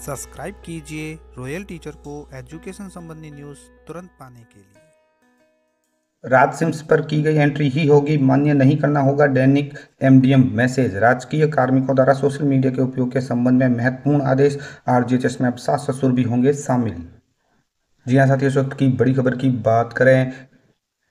Subscribe कीजिए royal teacher को education संबंधी न्यूज़ तुरंत पाने के लिए। राज सिम्स पर की गई एंट्री ही होगी, मान्य नहीं करना होगा दैनिक एमडीएम मैसेज। राजकीय कार्मिकों द्वारा सोशल मीडिया के उपयोग के संबंध में महत्वपूर्ण आदेश। आरजीएचएस में अब सास ससुर भी होंगे शामिल। जी हाँ साथियों, इस वक्त की बड़ी खबर की बात करें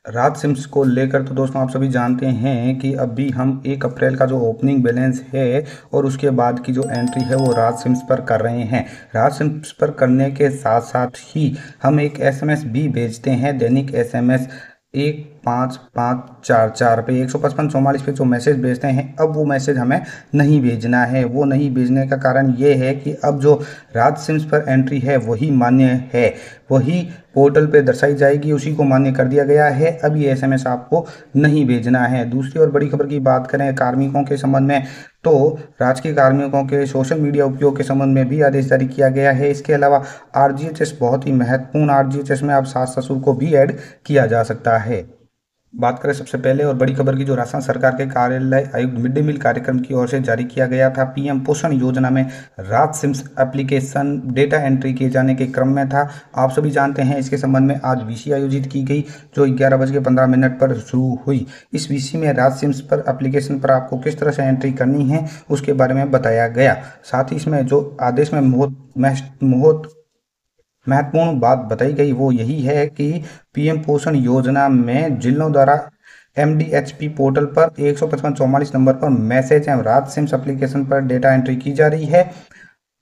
राज सिम्स को लेकर तो दोस्तों आप सभी जानते हैं कि अभी हम 1 अप्रैल का जो ओपनिंग बैलेंस है और उसके बाद की जो एंट्री है वो राज सिम्स पर कर रहे हैं। राज सिम्स पर करने के साथ साथ ही हम एक एसएमएस भी भेजते हैं, दैनिक एसएमएस 15544 पे 15544 पे जो मैसेज भेजते हैं, अब वो मैसेज हमें नहीं भेजना है। वो नहीं भेजने का कारण ये है कि अब जो राज सिम्स पर एंट्री है वही मान्य है, वही पोर्टल पे दर्शाई जाएगी, उसी को मान्य कर दिया गया है। अब ये एसएमएस आपको नहीं भेजना है। दूसरी और बड़ी खबर की बात करें कार्मिकों के संबंध में, तो राजकीय कार्मिकों के सोशल मीडिया उपयोग के संबंध में भी आदेश जारी किया गया है। इसके अलावा आरजीएचएस बहुत ही महत्वपूर्ण, आरजीएचएस में अब सास ससुर को भी ऐड किया जा सकता है। बात करें सबसे पहले और बड़ी खबर की, जो राजस्थान सरकार के कार्यालय आयुक्त मिड डे मील कार्यक्रम की ओर से जारी किया गया था। पीएम पोषण योजना में राज सिम्स एप्लीकेशन डेटा एंट्री किए जाने के क्रम में था। आप सभी जानते हैं इसके संबंध में आज वीसी आयोजित की गई, जो 11:15 पर शुरू हुई। इस वीसी में राज सिम्स पर एप्लीकेशन पर आपको किस तरह से एंट्री करनी है उसके बारे में बताया गया। साथ ही इसमें जो आदेश में महत्वपूर्ण बात बताई गई वो यही है कि पीएम पोषण योजना में जिलों द्वारा एमडीएचपी पोर्टल पर 15544 नंबर पर मैसेज एवं राज सिम्स एप्लीकेशन पर डेटा एंट्री की जा रही है।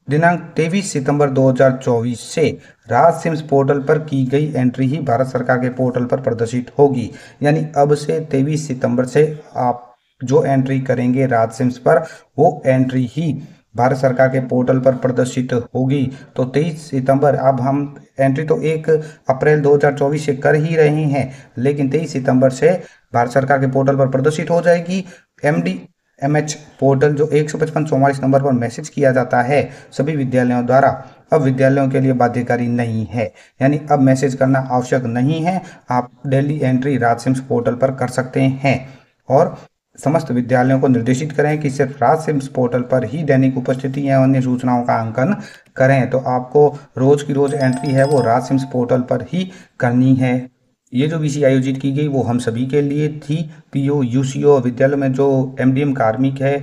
दिनांक 23 सितंबर 2024 से राज सिम्स पोर्टल पर की गई एंट्री ही भारत सरकार के पोर्टल पर प्रदर्शित होगी। यानी अब से 23 सितंबर से आप जो एंट्री करेंगे राज सिम्स पर, वो एंट्री ही भारत सरकार के पोर्टल पर प्रदर्शित होगी। तो 23 सितंबर, अब हम एंट्री तो 1 अप्रैल 2024 से कर ही रहे हैं, लेकिन 23 सितंबर से भारत सरकार के पोर्टल पर प्रदर्शित हो जाएगी। एमडीएमएच पोर्टल जो 15544 नंबर पर मैसेज किया जाता है सभी विद्यालयों द्वारा, अब विद्यालयों के लिए बाध्यकारी नहीं है। यानी अब मैसेज करना आवश्यक नहीं है, आप डेली एंट्री राज सिम्स पोर्टल पर कर सकते हैं। और समस्त विद्यालयों को निर्देशित करें कि सिर्फ राज सिम्स पोर्टल पर ही दैनिक उपस्थिति या अन्य सूचनाओं का अंकन करें। तो आपको रोज की रोज एंट्री है वो राज सिम्स पोर्टल पर ही करनी है। ये जो वीसी आयोजित की गई वो हम सभी के लिए थी। पीओ यूसीओ विद्यालय में जो एमडीएम कार्मिक है,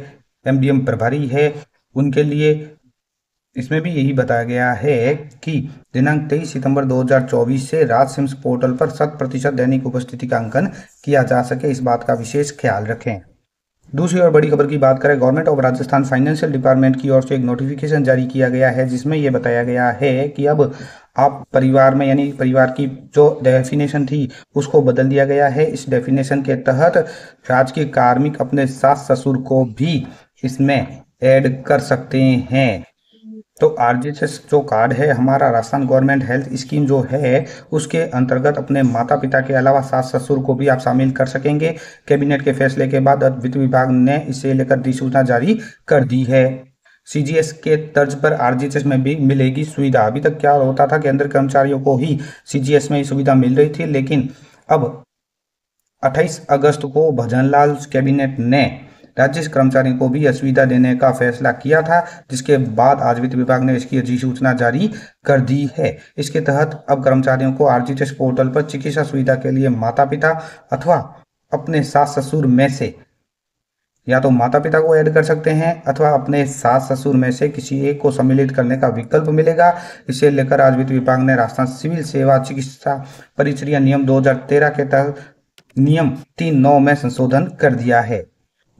एमडीएम प्रभारी है, उनके लिए इसमें भी यही बताया गया है कि दिनांक 23 सितंबर 2024 से राज सिम्स पोर्टल पर 100% दैनिक उपस्थिति का अंकन किया जा सके, इस बात का विशेष ख्याल रखें। दूसरी और बड़ी खबर की बात करें, government of Rajasthan financial department की ओर से एक नोटिफिकेशन जारी किया गया है, जिसमें यह बताया गया है कि अब आप परिवार में, यानी परिवार की जो डेफिनेशन थी उसको बदल दिया गया है। इस डेफिनेशन के तहत राजकीय कार्मिक अपने सास ससुर को भी इसमें ऐड कर सकते हैं। तो आरजीएचएस जो कार्ड है हमारा, राजस्थान गवर्नमेंट हेल्थ स्कीम जो है, उसके अंतर्गत अपने माता पिता के अलावा सास ससुर को भी आप शामिल कर सकेंगे। कैबिनेट के फैसले के बाद वित्त विभाग ने इसे लेकर अधिसूचना जारी कर दी है। सीजीएस के तर्ज पर आरजीएचएस में भी मिलेगी सुविधा। अभी तक क्या होता था, केंद्र कर्मचारियों को ही सीजीएस में सुविधा मिल रही थी, लेकिन अब 28 अगस्त को भजनलाल कैबिनेट ने राज्य कर्मचारियों को भी असुविधा देने का फैसला किया था, जिसके बाद आज वित्त विभाग ने इसकी अधिसूचना जारी कर दी है। इसके तहत अब कर्मचारियों को आरजीएचएस पोर्टल पर चिकित्सा सुविधा के लिए माता पिता अथवा अपने सास ससुर में से या तो माता पिता को ऐड कर सकते हैं अथवा अपने सास ससुर में से किसी एक को सम्मिलित करने का विकल्प मिलेगा। इसे लेकर आज वित्त विभाग ने राजस्थान सिविल सेवा चिकित्सा परिचर्या नियम 2013 के तहत नियम 3(9) में संशोधन कर दिया है।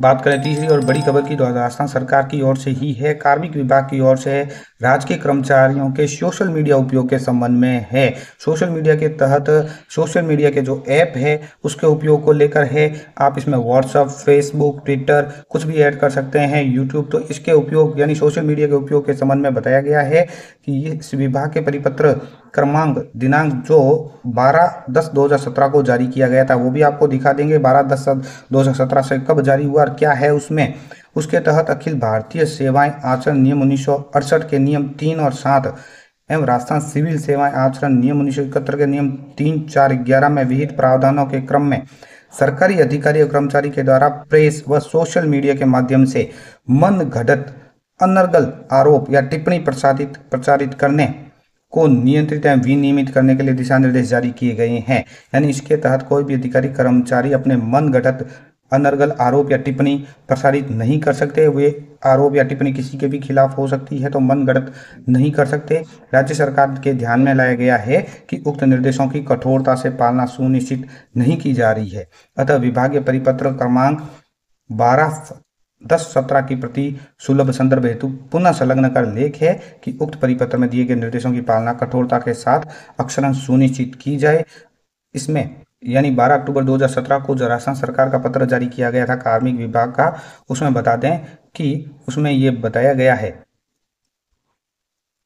बात करें तीसरी और बड़ी खबर की, तो राजस्थान सरकार की ओर से ही है, कार्मिक विभाग की ओर से है, राजकीय कर्मचारियों के सोशल मीडिया उपयोग के संबंध में है। सोशल मीडिया के तहत सोशल मीडिया के जो ऐप है उसके उपयोग को लेकर है। आप इसमें व्हाट्सअप, फेसबुक, ट्विटर कुछ भी ऐड कर सकते हैं, यूट्यूब। तो इसके उपयोग यानी सोशल मीडिया के उपयोग के संबंध में बताया गया है कि इस विभाग के परिपत्र क्रमांक दिनांक जो 12/10/2017 को जारी किया गया था, वो भी आपको दिखा देंगे 12/10/2017 से कब जारी हुआ और क्या है उसमें। उसके तहत अखिल भारतीय सेवाएं आचरण नियम 1968 के नियम 3 और 7 एवं राजस्थान सिविल सेवाएं आचरण नियम 1971 के नियम 3, 4, 11 में विहित प्रावधानों के क्रम में सरकारी अधिकारी और कर्मचारी के द्वारा प्रेस व सोशल मीडिया के माध्यम से मन घड़त अनर्गल आरोप या टिप्पणी प्रचारित करने को नियंत्रित एवं विनियमित करने के लिए दिशा निर्देश जारी किए गए हैं। यानी इसके तहत कोई भी अधिकारी कर्मचारी अपने मनगढ़ंत अनर्गल आरोप या टिप्पणी प्रसारित नहीं कर सकते। वे आरोप या टिप्पणी किसी के भी खिलाफ हो सकती है तो मनगढ़ंत नहीं कर सकते। राज्य सरकार के ध्यान में लाया गया है कि उक्त निर्देशों की कठोरता से पालना सुनिश्चित नहीं की जा रही है। अतः विभागीय परिपत्र क्रमांक 12/10/17 की प्रति सुलभ संदर्भ हेतु पुनः संलग्न कर लेख है कि उक्त परिपत्र में दिए गए निर्देशों की पालना कठोरता के साथ अक्षरशः सुनिश्चित की जाए। इसमें यानी 12 अक्टूबर 2017 को जो राजस्थान सरकार का पत्र जारी किया गया था कार्मिक विभाग का, उसमें बता दें कि उसमें ये बताया गया है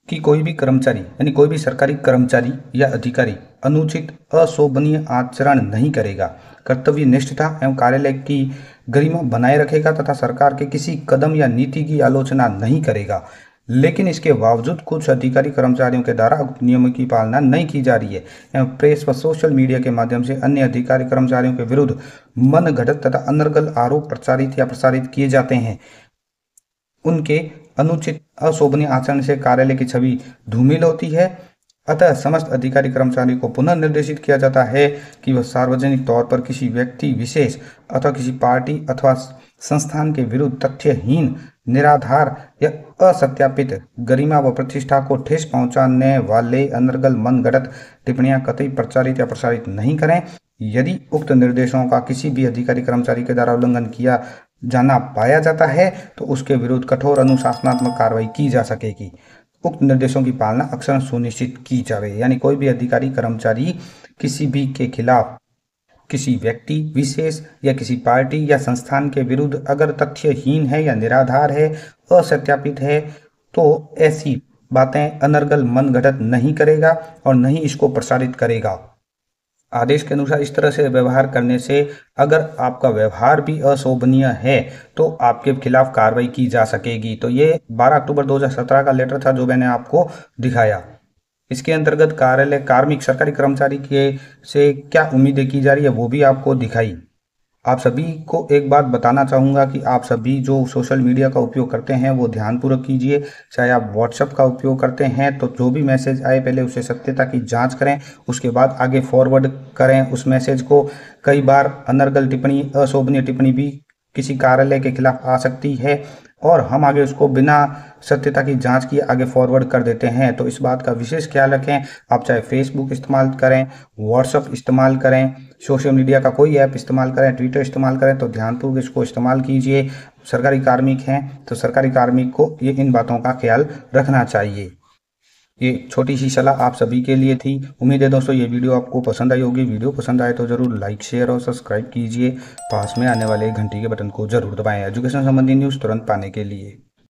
कि कोई भी कर्मचारी यानी कोई भी सरकारी कर्मचारी या अधिकारी अनुचित अशोभनीय आचरण नहीं करेगा, कर्तव्यनिष्ठता एवं कार्यालय की गरिमा बनाए रखेगा तथा सरकार के किसी कदम या नीति की आलोचना नहीं करेगा। लेकिन इसके बावजूद कुछ अधिकारी कर्मचारियों के द्वारा उक्त नियमों की पालना नहीं की जा रही है एवं प्रेस व सोशल मीडिया के माध्यम से अन्य अधिकारी कर्मचारियों के विरुद्ध मनगढ़ंत तथा अनर्गल आरोप प्रसारित किए जाते हैं। उनके अनुचित अशोभनीय आचरण से कार्यालय की छवि धूमिल होती है। अतः समस्त अधिकारी कर्मचारियों को पुनः निर्देशित किया जाता है कि वह सार्वजनिक तौर पर किसी व्यक्ति विशेष अथवा किसी पार्टी अथवा संस्थान के विरुद्ध तथ्यहीन, निराधार या असत्यापित गरिमा व प्रतिष्ठा को ठेस पहुंचाने वाले अनर्गल मनगढ़ंत टिप्पणियां कतई प्रचारित या प्रसारित नहीं करें। यदि उक्त निर्देशों का किसी भी अधिकारी कर्मचारी के द्वारा उल्लंघन किया जाना पाया जाता है तो उसके विरुद्ध कठोर अनुशासनात्मक कार्रवाई की जा सकेगी। उक्त निर्देशों की पालना अक्सर सुनिश्चित की जाए। यानी कोई भी अधिकारी कर्मचारी किसी भी के खिलाफ किसी व्यक्ति विशेष या किसी पार्टी या संस्थान के विरुद्ध अगर तथ्यहीन है या निराधार है, असत्यापित है, तो ऐसी बातें अनर्गल मनगढ़ंत नहीं करेगा और नहीं इसको प्रसारित करेगा। आदेश के अनुसार इस तरह से व्यवहार करने से अगर आपका व्यवहार भी अशोभनीय है तो आपके खिलाफ कार्रवाई की जा सकेगी। तो ये 12 अक्टूबर 2017 का लेटर था जो मैंने आपको दिखाया। इसके अंतर्गत कार्यालय कार्मिक सरकारी कर्मचारी के से क्या उम्मीदें की जा रही है वो भी आपको दिखाई। आप सभी को एक बात बताना चाहूँगा कि आप सभी जो सोशल मीडिया का उपयोग करते हैं वो ध्यानपूर्वक कीजिए। चाहे आप व्हाट्सएप का उपयोग करते हैं तो जो भी मैसेज आए पहले उससे सत्यता की जांच करें, उसके बाद आगे फॉरवर्ड करें उस मैसेज को। कई बार अनर्गल टिप्पणी, अशोभनीय टिप्पणी भी किसी कार्यालय के खिलाफ आ सकती है और हम आगे उसको बिना सत्यता की जांच किए आगे फॉरवर्ड कर देते हैं। तो इस बात का विशेष ख्याल रखें। आप चाहे फेसबुक इस्तेमाल करें, व्हाट्सएप इस्तेमाल करें, सोशल मीडिया का कोई ऐप इस्तेमाल करें, ट्विटर इस्तेमाल करें तो ध्यानपूर्वक इसको इस्तेमाल कीजिए। सरकारी कार्मिक हैं तो सरकारी कार्मिक को ये इन बातों का ख्याल रखना चाहिए। ये छोटी सी सलाह आप सभी के लिए थी। उम्मीद है दोस्तों ये वीडियो आपको पसंद आई होगी। वीडियो पसंद आए तो जरूर लाइक, शेयर और सब्सक्राइब कीजिए। पास में आने वाले घंटी के बटन को जरूर दबाएं एजुकेशन संबंधी न्यूज़ तुरंत पाने के लिए।